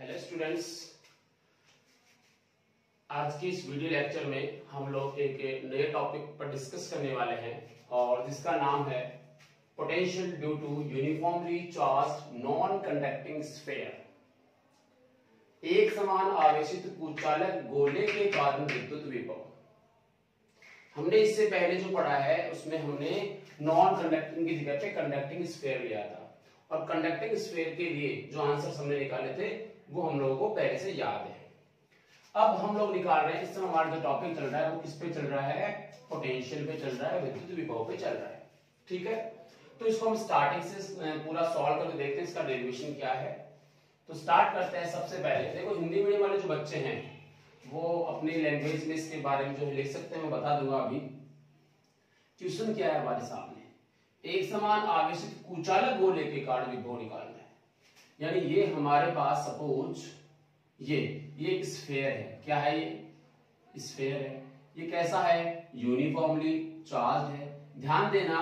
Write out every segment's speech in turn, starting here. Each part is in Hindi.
हेलो स्टूडेंट्स, आज की इस वीडियो लेक्चर में हम लोग एक नए टॉपिक पर डिस्कस करने वाले हैं और जिसका नाम है potential due to uniformly charged non conducting sphere. एक समान आवेशित कुचालक गोले के कारण विद्युत विभव। हमने इससे पहले जो पढ़ा है उसमें हमने नॉन कंडक्टिंग की जगह पे कंडक्टिंग स्फीयर लिया था और कंडक्टिंग स्फीयर के लिए जो आंसर हमने निकाले थे वो हम लोगों को पहले से याद है। अब हम लोग निकाल रहे हैं, इस समय हमारा जो टॉपिक चल रहा है वो किस पे चल रहा है, पोटेंशियल पे चल रहा है, विद्युत विभव पे चल रहा है। ठीक है, तो इसको हम स्टार्टिंग से पूरा सॉल्व करके देखते हैं इसका डेरिवेशन क्या है। तो स्टार्ट करते हैं। सबसे पहले देखो, हिंदी मीडियम वाले जो बच्चे हैं वो अपनी लैंग्वेज में इसके बारे में जो लिख सकते हैं मैं बता दूंगा। अभी क्वेश्चन क्या है हमारे सामने, एक समान आवेशित कुचालक गोले के कारण विभव निकालना है। यानी ये हमारे पास सपोज ये एक स्फीयर है। क्या है ये? स्फीयर है। ये कैसा है? यूनिफॉर्मली चार्ज है। ध्यान देना,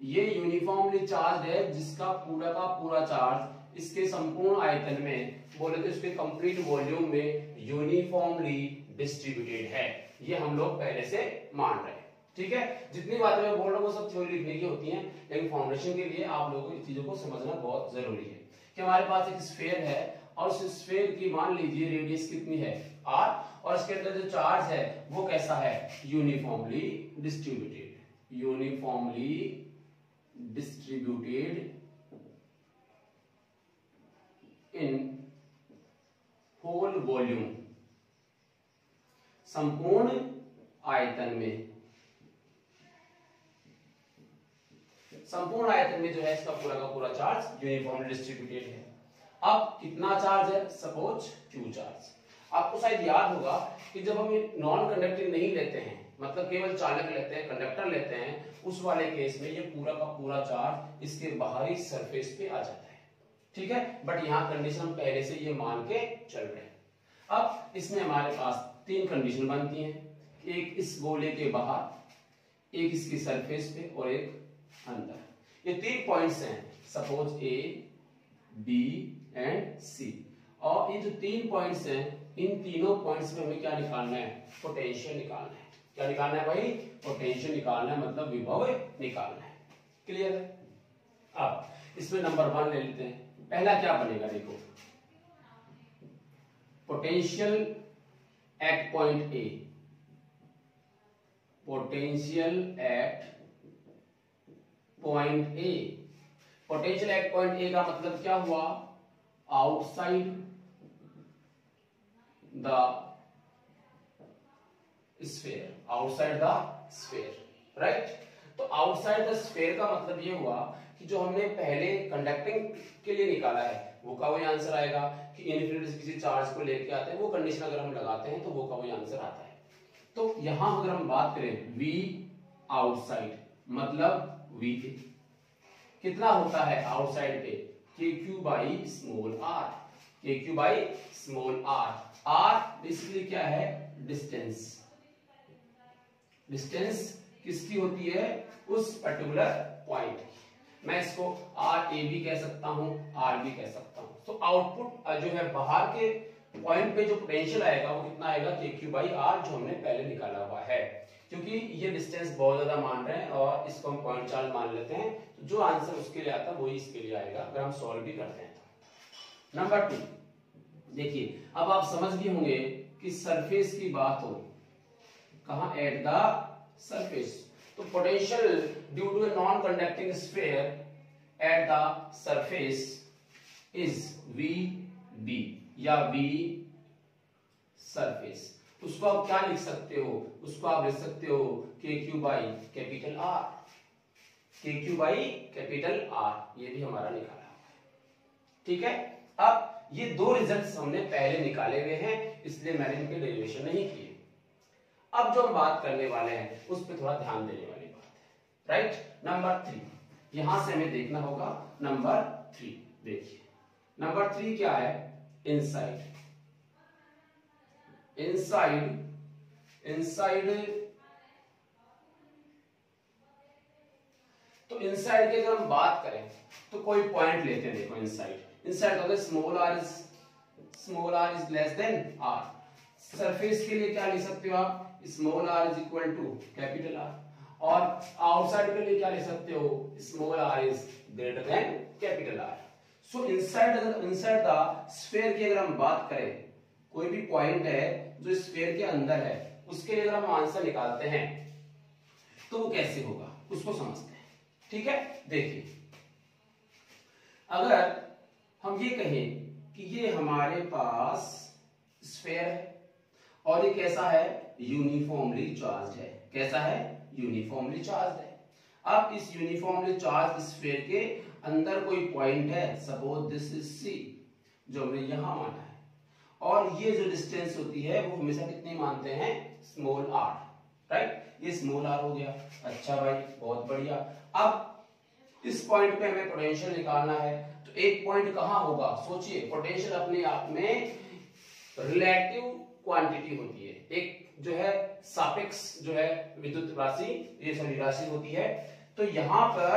ये यूनिफॉर्मली चार्ज है जिसका पूरा का पूरा चार्ज इसके संपूर्ण आयतन में बोले तो इसके कंप्लीट वॉल्यूम में यूनिफॉर्मली डिस्ट्रीब्यूटेड है। ये हम लोग पहले से मान रहे हैं। ठीक है, जितनी बातें मैं बोल रहा हूँ वो सब थ्योरी लिखने की होती हैं, लेकिन फाउंडेशन के लिए आप लोगों को इस चीजों को समझना बहुत जरूरी है कि हमारे पास एक स्फीयर है और उस स्फीयर की मान लीजिए रेडियस कितनी है r, और इसके अंदर जो चार्ज है वो कैसा है, uniformly distributed. Uniformly distributed in whole volume, संपूर्ण आयतन में। संपूर्ण आयतन में जो है इसका पूरा का पूरा चार्ज यूनिफॉर्मली डिस्ट्रीब्यूटेड है। अब कितना चार्ज है? Suppose Q charge. आपको शायद याद होगा कि जब हम नॉन कंडक्टिंग नहीं लेते हैं, मतलब केवल चालक लेते हैं, कंडक्टर लेते हैं, उस वाले केस में ये पूरा का पूरा चार्ज इसके बाहरी सरफेस पे आ जाता है। ठीक है, बट यहाँ कंडीशन हम पहले से ये मान के चल रहे हैं। अब इसमें हमारे पास तीन कंडीशन बनती हैं, एक इस गोले के बाहर, एक इसकी सरफेस पे और एक अंदर। ये तीन पॉइंट्स हैं, suppose A, B and C। और ये जो तीन पॉइंट्स हैं, इन तीनों पॉइंट्स पे हमें क्या निकालना है? पोटेंशियल निकालना है। क्या निकालना है भाई? पोटेंशियल निकालना है, मतलब विभव निकालना है। क्लियर है? अब इसमें नंबर 1 ले लेते हैं। पहला क्या बनेगा, देखो, potential at point A। Potential at point A। Potential at point A का मतलब क्या हुआ? Outside the sphere. Outside the sphere, right. तो आउटसाइड द स्फीयर का मतलब ये हुआ कि जो हमने पहले कंडक्टिंग के लिए निकाला है वो का वही आंसर आएगा कि इन्फिनिटी से किसी चार्ज को लेके आते हैं, वो कंडीशन अगर हम लगाते हैं तो वो का वही आंसर आता है। तो यहां अगर हम बात करें V आउटसाइड, मतलब V कितना होता है आउटसाइड पे? KQ by small r। KQ by small r। r basically क्या है? डिस्टेंस। डिस्टेंस किसकी होती है? उस पर्टिकुलर पॉइंट। मैं इसको RA भी कह सकता हूं, R भी कह सकता हूं। तो आउटपुट जो है बाहर के पॉइंट पे जो पोटेंशियल आएगा वो कितना आएगा? KQ बाई R, जो हमने पहले निकाला हुआ है। क्योंकि ये डिस्टेंस बहुत ज्यादा मान रहे हैं और इसको हम पॉइंट चार्ज मान लेते हैं, तो जो आंसर उसके लिए आता है वही इसके लिए आएगा अगर हम सॉल्व भी करते हैं तो। नंबर 2 देखिए, अब आप समझ भी होंगे कि सरफेस की बात हो, कहां? At the surface. तो potential due to a non conducting sphere at the surface is VB या V सरफेस। उसको आप क्या लिख सकते हो? उसको आप लिख सकते हो KQ by capital R। KQ by capital R, ये भी हमारा निकाला हुआ है। ठीक है, अब ये दो रिजल्ट्स हमने पहले निकाले हुए हैं, इसलिए मैंने इनके डेरिवेशन नहीं किए। अब जो हम बात करने वाले हैं उस पर थोड़ा ध्यान देने वाली बात है, राइट। नंबर 3, यहां से हमें देखना होगा नंबर 3। देखिए नंबर 3 क्या है? इनसाइड। इनसाइड तो इनसाइड की अगर हम बात करें तो कोई पॉइंट लेते हैं। देखो इनसाइड का small r is small r is less than R. Surface के लिए क्या लिख सकते हो आप, small r is equal to capital R, और आउटसाइड के लिए क्या लिख सकते हो, small r is greater than capital R. So inside the sphere की अगर हम बात करें, कोई भी पॉइंट है जो स्फीयर के अंदर है, उसके लिए अगर हम आंसर निकालते हैं तो वो कैसे होगा उसको समझते हैं। ठीक है, देखिए अगर हम ये कहें कि ये हमारे पास स्फीयर है और ये कैसा है, यूनिफॉर्मली चार्ज है। कैसा है, यूनिफॉर्मली चार्ज है। अब इस यूनिफॉर्मली चार्ज स्फीयर के अंदर कोई पॉइंट है, सपोज दिस इज सी, जो हमने यहां माना है, और ये जो डिस्टेंस होती है वो हमेशा कितनी मानते हैं, स्मॉल आर, राइट। ये स्मॉल आर हो गया। अच्छा भाई, बहुत बढ़िया। अब इस पॉइंट पे हमें पोटेंशियल निकालना है, तो एक पॉइंट कहां होगा, सोचिए। पोटेंशियल अपने आप में रिलेटिव क्वांटिटी होती है, एक जो है सापेक्ष जो है विद्युत राशि, ये सभी राशि होती है। तो यहां पर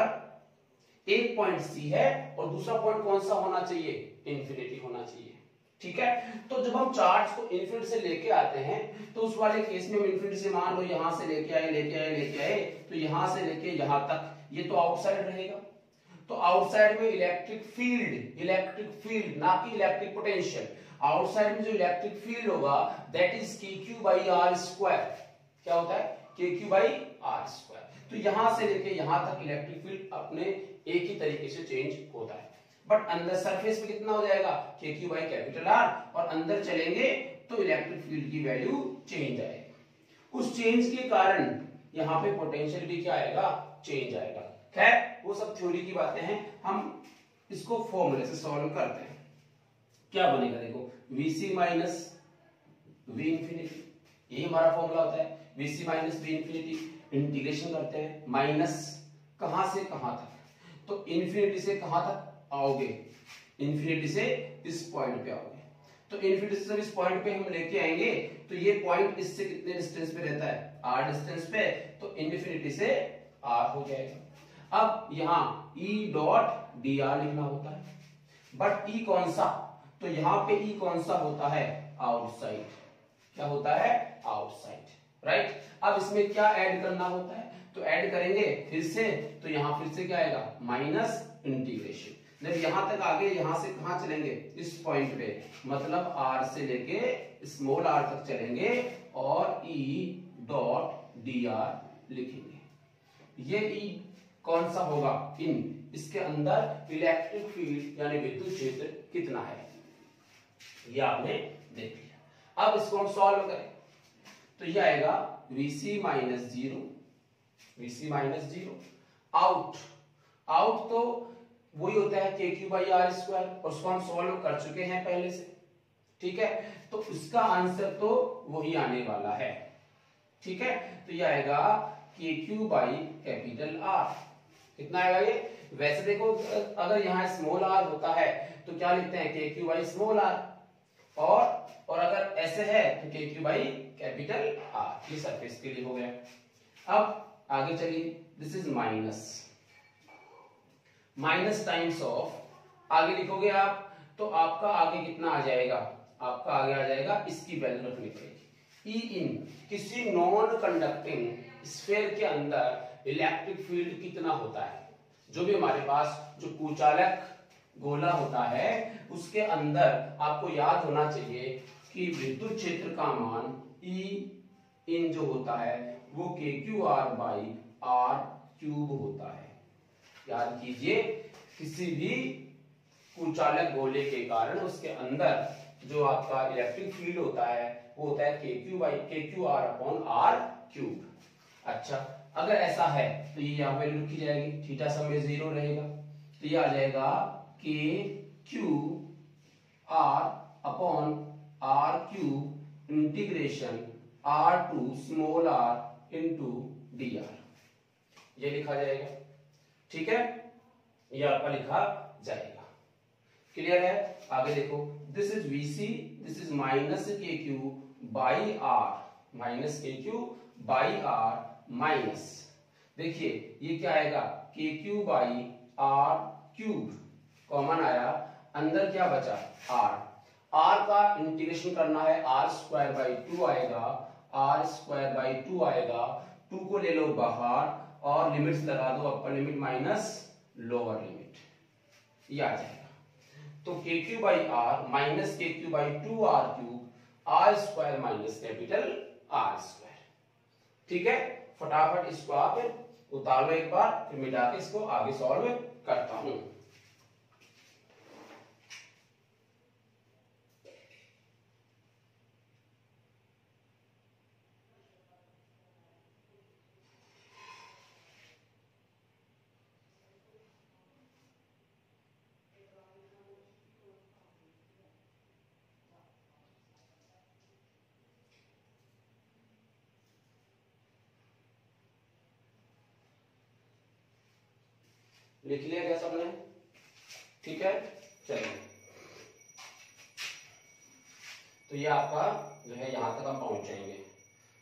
एक पॉइंट सी है और दूसरा पॉइंट कौन सा होना चाहिए, इन्फिनिटी होना चाहिए। ठीक है, तो जब हम चार्ज को इन्फिनिटी से लेके आते हैं तो उस वाले केस में हम इन्फिनिटी से मान लो यहां से लेके आए, तो यहां से लेके यहां तक ये तो आउटसाइड रहेगा। तो आउटसाइड में इलेक्ट्रिक फील्ड ना कि इलेक्ट्रिक पोटेंशियल, आउटसाइड में जो इलेक्ट्रिक फील्ड होगा that is KQ by R square. क्या होता है, KQ बाई आर स्क्वायर। तो यहां से लेके यहां तक इलेक्ट्रिक फील्ड अपने एक ही तरीके से चेंज होता है, बट अंदर सरफेस पे कितना हो जाएगा, KQ बाई कैपिटल आर, और अंदर चलेंगे तो इलेक्ट्रिक फील्ड की वैल्यू चेंज आएगी। उस चेंज के कारण यहाँ पे पोटेंशियल भी क्या आएगा, चेंज आएगा। खैर वो सब थ्योरी की बातें हैं, हम इसको फॉर्मूले से सॉल्व करते हैं। क्या बनेगा, देखो Vc माइनस V इंफिनिटी, यही हमारा फॉर्मूला होता है, Vc minus V infinity. Integration करते हैं, माइनस कहां से कहां तक, तो इंफिनिटी से कहां तक आओगे, इंफिनिटी से इस पॉइंट पे आओगे। तो इंफिनिटी से इस पॉइंट पे हम लेके आएंगे तो ये पॉइंट इससे कितने डिस्टेंस पे रहता है, r डिस्टेंस पे, तो इंफिनिटी से r हो जाएगा। अब यहाँ E डॉट dr लिखना होता है, बट E कौन सा, तो यहाँ पे E कौन सा होता है, आउटसाइड। क्या होता है, आउटसाइड, राइट। अब इसमें क्या ऐड करना होता है, तो ऐड करेंगे फिर से, तो यहाँ फिर से क्या आएगा, माइनस इंटीग्रेशन। जब यहां तक आगे, यहां से कहां चलेंगे, इस पॉइंट पे, मतलब r से लेके स्मॉल r तक चलेंगे और E डॉट dr लिखेंगे। ये E कौन सा होगा, इन, इसके अंदर इलेक्ट्रिक फील्ड यानी विद्युत क्षेत्र कितना है, ये आपने देख लिया। अब इसको हम सॉल्व करें तो ये आएगा Vc माइनस जीरो, आउट तो वही होता है KQ बाई आर स्क्वायर, और उसको हम सॉल्व कर चुके हैं पहले से। ठीक है, तो उसका आंसर तो वही आने वाला है। ठीक है, तो ये आएगा KQ बाई कैपिटल R। कितना आएगा ये, वैसे देखो अगर यहाँ स्मॉल r होता है तो क्या लिखते हैं, KQ बाई स्मॉल r, और अगर ऐसे है तो KQ बाई कैपिटल R। ये सरफेस के लिए हो गया। अब आगे चलिए, this is minus times of, आगे लिखोगे आप तो आपका आगे कितना आ जाएगा, आपका आगे आ जाएगा, इसकी वैल्यू रखनी पड़ेगी। E इन, किसी नॉन कंडक्टिंग स्फीयर के अंदर इलेक्ट्रिक फील्ड कितना होता है, जो भी हमारे पास जो कुचालक गोला होता है उसके अंदर आपको याद होना चाहिए कि विद्युत क्षेत्र का मान E इन जो होता है वो KQR बाई R क्यूब होता है। याद कीजिए, किसी भी कुचालक गोले के कारण उसके अंदर जो आपका इलेक्ट्रिक फील्ड होता है वो होता है KQR अपॉन R क्यूब। अच्छा, अगर ऐसा है तो ये यहाँ वैल्यू लिखी जाएगी, थीटा समय 0 रहेगा, तो ये आ जाएगा KQR upon R cube integration R to small r into dr, ये लिखा जाएगा। ठीक है, ये आपका लिखा जाएगा। क्लियर है, आगे देखो, this is Vc, this is minus KQ by R, minus KQ by R minus, देखिए ये क्या आएगा, KQ by R cube, common आया, अंदर क्या बचा, R, आर का इंटीग्रेशन करना है, आर स्क्वायर बाई 2 आएगा, आर स्क्वायर बाई 2 आएगा, 2 को ले लो बाहर और लिमिट्स लगा दो, upper limit minus lower limit, ये आ जाएगा। तो K Q by R minus K Q by 2 R cube, R square minus capital R square. ठीक है, फटाफट इसको आप उतार लो एक बार, फिर मिटा के इसको आगे सॉल्व करता हूं। लिख लिया क्या सबने? ठीक है, चलिए। तो ये आपका जो है यहां तक हम पहुंच जाएंगे,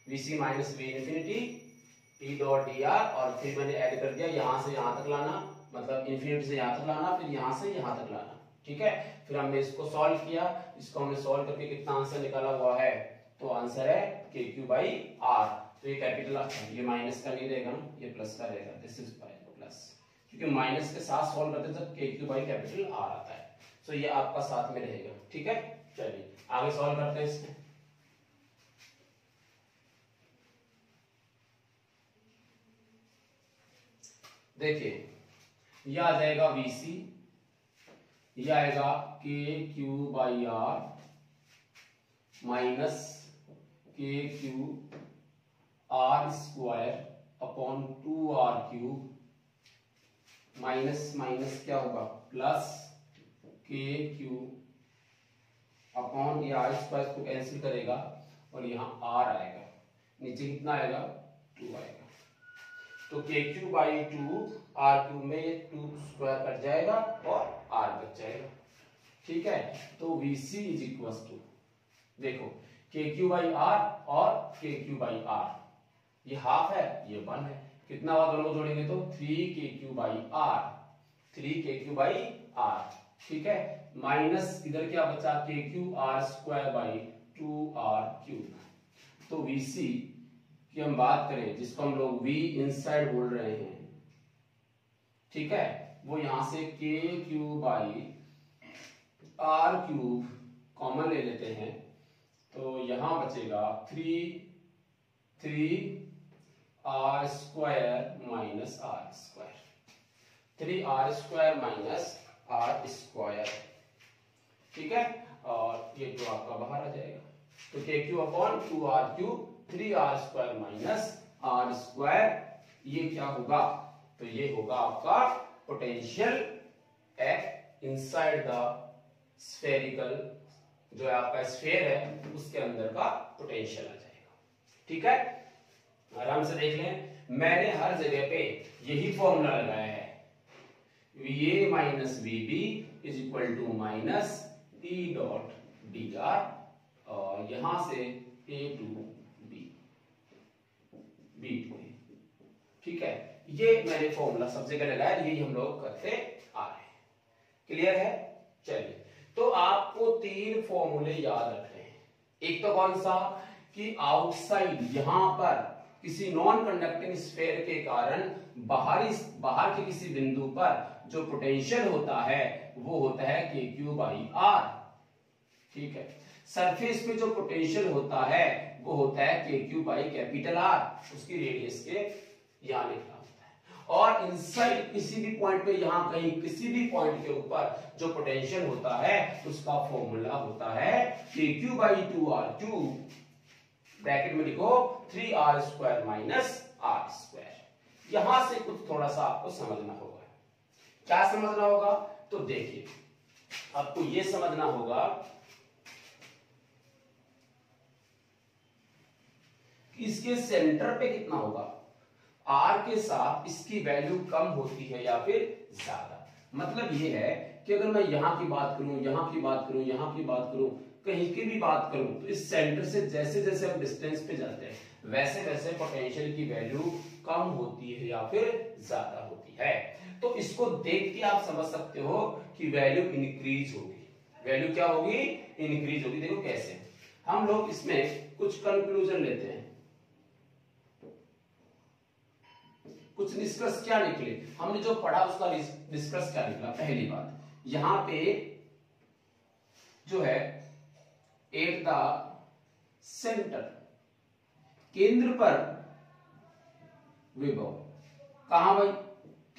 VC minus we infinity P dot D R, और फिर मैंने ऐड कर दिया यहां से यहां तक लाना, मतलब इन्फिनिटी से यहां तक लाना, फिर यहां से यहां तक लाना। ठीक है, फिर हमने इसको सॉल्व किया, इसको हमने सॉल्व करके कितना आंसर निकाला हुआ है, तो आंसर है के क्यू बाई आर। तो ये कैपिटल, ये माइनस का नहीं रहेगा ना, ये प्लस का रहेगा, दिस इज प्लस, क्योंकि माइनस के साथ सॉल्व करते जब के क्यू बाई कैपिटल आर आता है, तो ये आपका साथ में रहेगा। ठीक है, चलिए आगे सॉल्व करते हैं इसमें। देखिए यह आ जाएगा VC, यह आएगा K Q by R minus K Q R square upon 2 R cube, minus minus क्या होगा प्लस के क्यू अपॉन, ये आर स्क्वायर को कैंसिल करेगा और यहाँ आर आएगा, नीचे कितना आएगा 2 आएगा, तो K Q by 2 R cube में ये 2 स्क्वायर कट जाएगा और आर बच जाएगा। ठीक है, तो VC इज इक्वल टू, देखो के क्यू बाई आर और के क्यू बाई आर, ये हाफ है ये 1 है, कितना हुआ दोनों को जोड़ेंगे तो 3 के क्यू बाई आर, 3 के क्यू बाई आर। ठीक है, माइनस इधर क्या बचा K Q R square by 2 R cube. तो VC की हम बात करें, जिसको हम लोग V इनसाइड बोल रहे हैं, ठीक है, वो यहां से K Q by R cube common ले लेते हैं, तो यहां बचेगा 3 R square minus R square, 3 R square minus R square. ठीक है, और ये तो आपका बाहर आ जाएगा, तो K Q upon 2 R cube 3 R square minus R square, ये क्या होगा, तो ये होगा आपका potential at inside the spherical, जो आपका स्फेयर है उसके अंदर का पोटेंशियल आ जाएगा। ठीक है, आराम से देख लें, मैंने हर जगह पे यही फॉर्मूला लगाया है, VA minus VB is equal to minus P dot D R, और यहां से A to B, B to A। ठीक है, ये मैंने फॉर्मूला सब जगह लगाया, यही हम लोग करते आ रहे हैं। क्लियर है? चलिए, तो आपको 3 फॉर्मूले याद रखने हैं। एक तो कौन सा कि आउटसाइड, यहां पर किसी नॉन कंडक्टिंग स्फीयर के कारण बाहर के किसी बिंदु पर जो पोटेंशियल होता है वो होता है के क्यू बाई आर। ठीक है, सरफेस पे जो पोटेंशियल होता है वो होता है K Q by capital R, उसकी रेडियस के यहां लिखा होता है, और इनसाइड किसी भी पॉइंट पे, यहां कहीं किसी भी पॉइंट के ऊपर जो पोटेंशियल होता है उसका फॉर्मूला होता है K Q by 2 R cube, bracket में लिखो 3 R square minus R square. यहां से कुछ थोड़ा सा आपको समझना होगा। क्या समझना होगा? तो देखिए, आपको यह समझना होगा कि इसके सेंटर पे कितना होगा, आर के साथ इसकी वैल्यू कम होती है या फिर ज्यादा। मतलब यह है कि अगर मैं यहां की बात करूं, यहां की बात करूं, यहां की बात करूं, कहीं की भी बात करूं, तो इस सेंटर से जैसे जैसे हम डिस्टेंस पे जाते हैं वैसे वैसे पोटेंशियल की वैल्यू कम होती है या फिर ज्यादा होती है। तो इसको देख के आप समझ सकते हो कि वैल्यू इंक्रीज होगी, वैल्यू क्या होगी, इंक्रीज होगी। देखो कैसे, हम लोग इसमें कुछ कंक्लूजन लेते हैं, कुछ निष्कर्ष क्या निकले, हमने जो पढ़ा उसका निष्कर्ष क्या निकला। पहली बात, यहां पे जो है एट द सेंटर, केंद्र पर विभव, कहां भाई,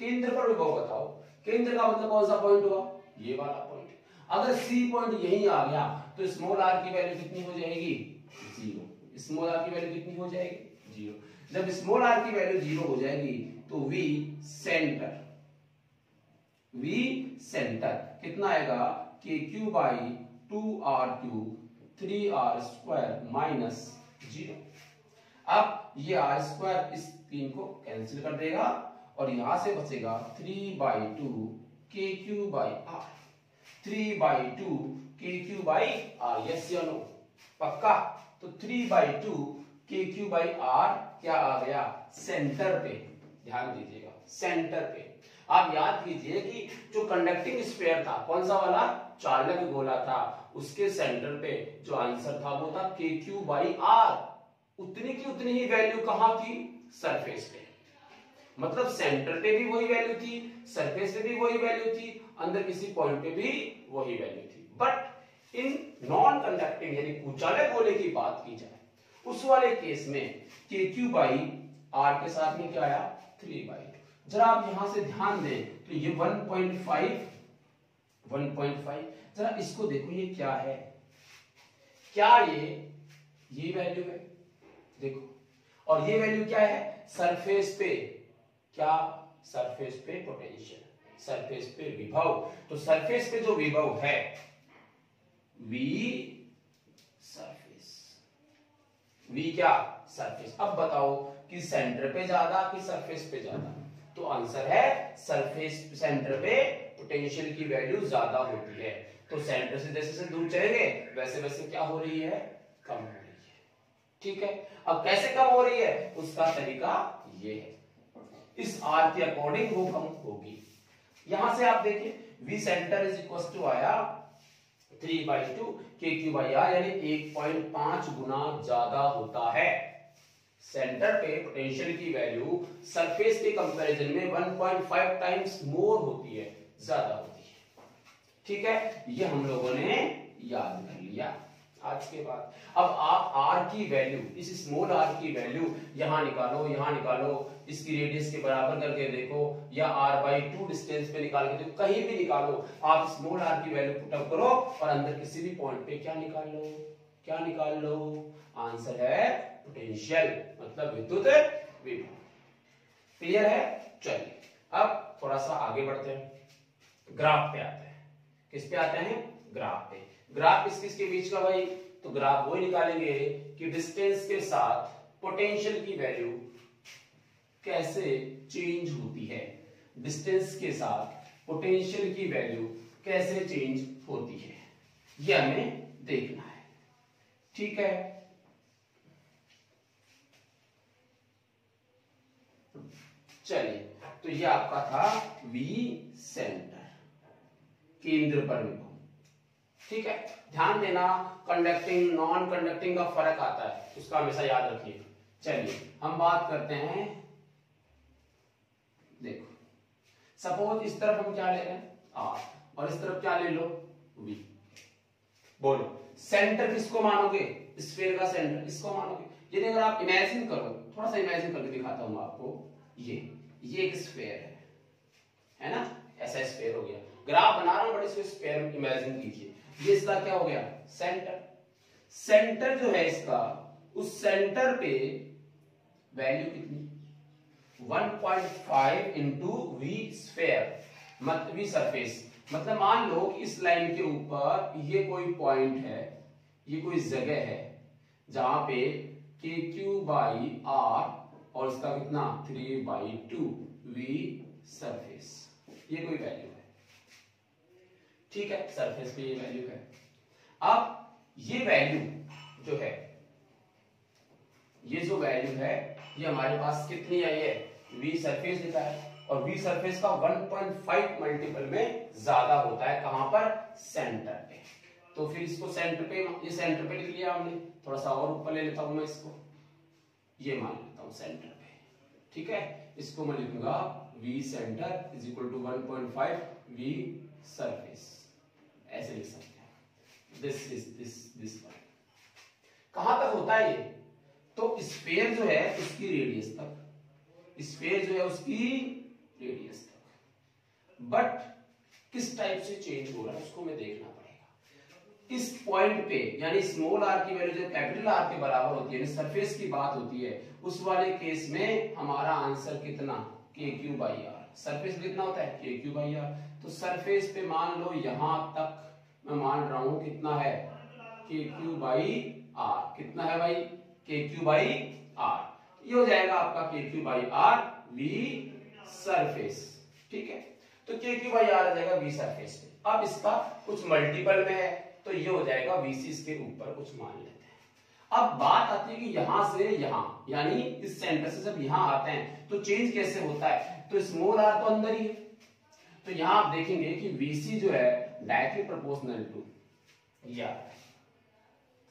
केंद्र पर विभव बताओ। केंद्र का मतलब कौन सा पॉइंट हुआ, ये वाला पॉइंट। अगर सी पॉइंट यहीं आ गया तो स्मॉल आर की वैल्यू कितनी हो जाएगी, जीरो। स्मॉल आर की वैल्यू कितनी हो जाएगी, जीरो। जब स्मॉल आर की वैल्यू जीरो हो जाएगी तो वी सेंटर, वी सेंटर कितना आएगा, K Q by 2r3 3r² minus zero. अब ये आर स्क्वायर इस 3 को कैंसिल कर देगा और यहां से बचेगा 3/2 के क्यू बाई आर, 3/2 के क्यू बाई आर, यस या नो, पक्का। तो 3/2 के क्यू बाई आर क्या आ गया, सेंटर पे, ध्यान दीजिएगा सेंटर पे। आप याद कीजिए कि जो कंडक्टिंग स्फीयर था कौन सा वाला, चालक गोला था, उसके सेंटर पे जो आंसर था वो था के क्यू बाई आर। उतनी की उतनी ही वैल्यू कहां थी, सरफेस पे। मतलब सेंटर पे भी वही वैल्यू थी, सरफेस पे भी वही वैल्यू थी, अंदर किसी पॉइंट पे भी वही वैल्यू थी। बट इन नॉन कंडक्टिंग यानी कुचालक गोले की बात की जाए, उस वाले केस में के क्यू बाई आर के साथ में क्या आया, 3/2। जरा आप यहां से ध्यान दें तो ये 1.5 जरा इसको देखो, ये क्या है, क्या ये वैल्यू है, देखो। और ये वैल्यू क्या है, सरफेस पे, क्या, सरफेस पे पोटेंशियल, सरफेस पे विभव। तो सरफेस पे जो विभव है वी सरफेस, वी क्या, सरफेस। अब बताओ कि सेंटर पे ज्यादा कि सरफेस पे ज्यादा, तो आंसर है सरफेस, सेंटर पे पोटेंशियल की वैल्यू ज्यादा होती है। तो सेंटर से जैसे जैसे दूर चलेंगे वैसे वैसे क्या हो रही है, कम हो रही है। ठीक है, अब कैसे कम हो रही है उसका तरीका ये है, इस आर के अकॉर्डिंग वो कम होगी। यहां से आप देखिए V centre is equal to आया 3/2 के क्यू बाई आर, यानी 1.5 गुना ज्यादा होता है। सेंटर पे पोटेंशियल की वैल्यू सरफेस के कंपैरिजन में 1.5 टाइम्स मोर होती है, ज्यादा होती है। ठीक है, ये हम लोगों ने याद कर लिया आज के बाद। अब आप r की वैल्यू, इस स्मॉल r की वैल्यू यहां निकालो, यहां निकालो, इसकी रेडियस के बराबर करके देखो, या r/2 डिस्टेंस पे निकाल के देखो, कहीं भी निकालो। आप स्मॉल r की वैल्यू पुट अप करो और अंदर किसी भी पॉइंट पे क्या निकाल लो, क्या निकाल लो, आंसर है पोटेंशियल, मतलब विद्युत विभव। क्लियर है। चलिए अब थोड़ा सा आगे बढ़ते हैं, ग्राफ पे आते हैं। किस पे आते हैं, ग्राफ पे। ग्राफ किस किस के बीच का भाई, तो ग्राफ वही निकालेंगे कि डिस्टेंस के साथ पोटेंशियल की वैल्यू कैसे चेंज होती है, डिस्टेंस के साथ पोटेंशियल की वैल्यू कैसे चेंज होती है, यह हमें देखना है। ठीक है, चलिए तो ये आपका था वी सेंटर, केंद्र पर विभव। ठीक है, ध्यान देना कंडक्टिंग नॉन कंडक्टिंग का फर्क आता है, उसका हमेशा याद रखिएगा। चलिए हम बात करते हैं, देखो सपोज इस तरफ हम क्या ले रहे हैं, आर, और इस तरफ क्या ले लो, वी। बोलो सेंटर किसको मानोगे, स्फीयर का सेंटर इसको मानोगे। यदि अगर आप इमेजिन करो, थोड़ा सा इमेजिन करके दिखाता हूं आपको, ये एक स्फीयर है ना, ऐसा स्फीयर हो गया। ग्राफ बना रहा हूं बट इसको स्फीयर इमेजिन कीजिए। ये इसका क्या हो गया, सेंटर। सेंटर जो है इसका, उस सेंटर पे वैल्यू कितनी, 1.5 इंटू वी स्फीयर, मतलब वी सरफेस। मतलब मान लो कि इस लाइन के ऊपर ये कोई पॉइंट है, ये कोई जगह है जहां पे के क्यू बाई आर और इसका कितना 3/2 वी सरफेस, ये कोई वैल्यू है। ठीक है, सरफेस पे ये वैल्यू है। अब ये वैल्यू जो है, ये जो वैल्यू है ये हमारे पास कितनी आई है, वी सरफेस लिखा है, और वी सरफेस का 1.5 मल्टीपल में ज्यादा होता है, कहां पर, सेंटर पे। तो फिर इसको सेंटर पे, ये सेंटर पे लिख लिया हमने, थोड़ा सा और ऊपर ले लेता हूं मैं इसको, ये मान लेता हूं सेंटर पे, ठीक है। इसको मैं लिखूंगा v centre is equal to 1.5 v surface, ऐसे लिख सकते हैं। दिस वन कहां तक होता है ये, तो स्फीयर जो है उसकी रेडियस तक, स्फीयर जो है उसकी रेडियस तक, बट किस टाइप से चेंज हो रहा है उसको मैं देखना पड़ेगा। इस पॉइंट पे यानी स्मॉल आर की वैल्यू जब कैपिटल आर के बराबर होती है, सरफेस की बात होती है, उस वाले केस में हमारा आंसर कितना, KQ/R। सरफेस कितना होता है, KQ/R। तो सरफेस पे मान लो यहां तक मैं मान रहा हूं कितना है, KQ/R। कितना है भाई, KQ/R। ये हो जाएगा आपका KQ/R V सरफेस, ठीक है। तो KQ/R आ जाएगा V सरफेस पे। अब इसका कुछ मल्टीपल में है तो ये हो जाएगा VC, इसके ऊपर कुछ मान लेते हैं। अब बात आती है कि यहां से यहां, यानी इस सेंटर से जब यहां आते हैं तो चेंज कैसे होता है, तो स्मॉल r तो अंदर ही है, तो यहां आप देखेंगे कि VC जो है डायरेक्टली प्रोपोर्शनल टू या,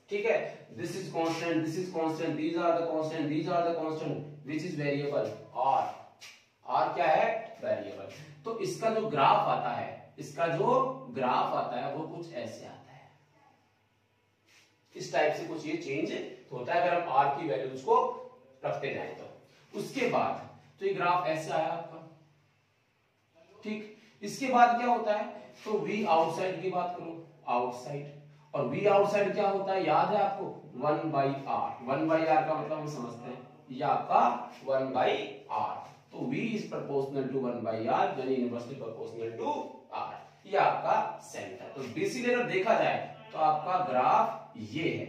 ठीक है। This is constant, this is constant, these are the constant, these are the constant, which is variable r क्या है, वेरिएबल। तो इसका जो ग्राफ आता है, इसका जो ग्राफ आता है वो कुछ ऐसे आता है, इस टाइप से कुछ ये चेंज होता है अगर हम r की वैल्यूज को रखते जाएं तो। उसके बाद तो ये ग्राफ ऐसे आया आपका, ठीक। इसके बाद क्या होता है, तो v आउटसाइड की बात करो, आउटसाइड, और v आउटसाइड क्या होता है याद है आपको, 1/r। 1/r का मतलब हम समझते हैं, ये आपका 1/r। तो v is proportional to 1/r, यानी इनवर्सली प्रोपोर्शनल टू r। ये आपका सेंटर। तो BC लेकर देखा जाए तो आपका ग्राफ ये है,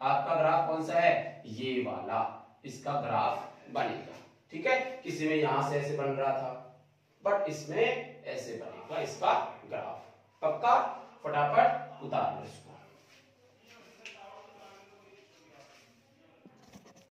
आपका ग्राफ कौन सा है, ये वाला, इसका ग्राफ बनेगा, ठीक है। किसी में यहां से ऐसे बन रहा था, बट इसमें ऐसे बनेगा इसका ग्राफ। पक्का, फटाफट उतार लो इसको।